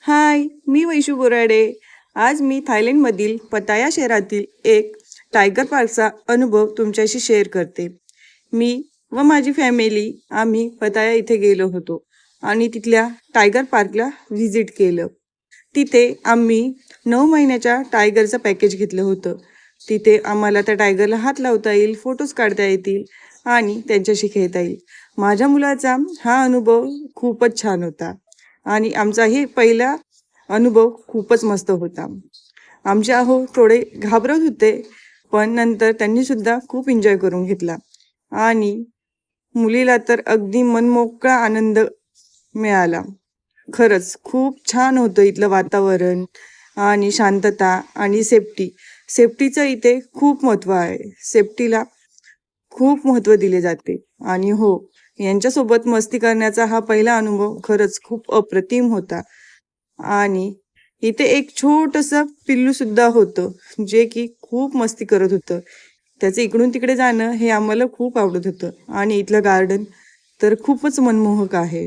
हाय, मी वैशू बोराडे. आज मी थायलंडमधील पताया शहरातील एक टायगर पार्कचा अनुभव तुमच्याशी शेअर करते. मी व माझी फॅमिली आम्ही पताया इथे गेलो होतो आणि तिथल्या टायगर पार्कला व्हिजिट केलं. तिथे आम्ही 9 महिन्याच्या टायगरचं पॅकेज घेतलं होतं. तिथे आम्हाला त्या टायगरला हात लावता येईल, फोटोज काढता येतील आणि त्यांच्याशी खेळता येईल. माझ्या मुलाचा हा अनुभव खूपच छान होता आणि आमचाही पहिला अनुभव खूपच मस्त होता. आमचे अहो थोडे घाबरत होते, पण नंतर त्यांनी सुद्धा खूप एन्जॉय करून घेतला आणि मुलीला तर अगदी मनमोकळा आनंद मिळाला. खरंच खूप छान होतं इथलं वातावरण आणि शांतता आणि सेफ्टी. सेफ्टीचं इथे खूप महत्त्व आहे. सेफ्टीला खूप महत्त्व दिले जाते आणि हो, यांच्यासोबत मस्ती करण्याचा हा पहिला अनुभव खरंच खूप अप्रतिम होता. आणि इथे एक छोटंसं पिल्लूसुद्धा होतं, जे की खूप मस्ती करत होतं. त्याचं इकडून तिकडे जाणं हे आम्हाला खूप आवडत होतं आणि इथलं गार्डन तर खूपच मनमोहक आहे.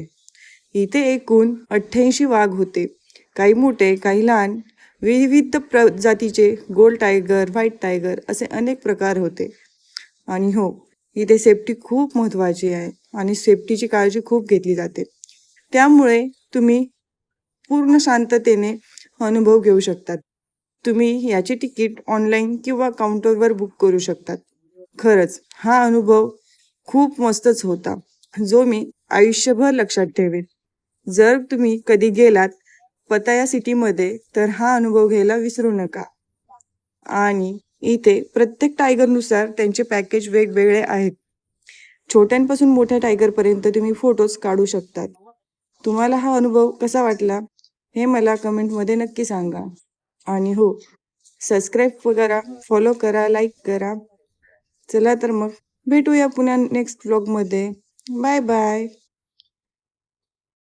इथे एकूण 88 वाघ होते. काही मोठे, काही लहान, विविध प्रजातीचे गोल्ड टायगर, व्हाईट टायगर असे अनेक प्रकार होते. आणि हो, इथे सेफ्टी खूप महत्त्वाची आहे आणि सेफ्टीची काळजी खूप घेतली जाते. त्यामुळे तुम्ही पूर्ण शांततेने अनुभव घेऊ शकतात. तुम्ही याची तिकीट ऑनलाईन किंवा काउंटरवर बुक करू शकतात. खरंच हा अनुभव खूप मस्तच होता, जो मी आयुष्यभर लक्षात ठेवेन. जर तुम्ही कधी गेलात पताया सिटीमध्ये तर हा अनुभव घ्यायला विसरू नका. आणि इथे प्रत्येक टायगरनुसार त्यांचे पॅकेज वेगवेगळे आहेत. छोट्यांपासून मोठ्या टायगरपर्यंत तुम्ही फोटोज काढू शकतात. तुम्हाला हा अनुभव कसा वाटला हे मला कमेंटमध्ये नक्की सांगा. आणि हो, सबस्क्राईब करा, फॉलो करा, लाईक करा. चला तर मग भेटूया पुन्हा नेक्स्ट व्लॉगमध्ये. Bye bye.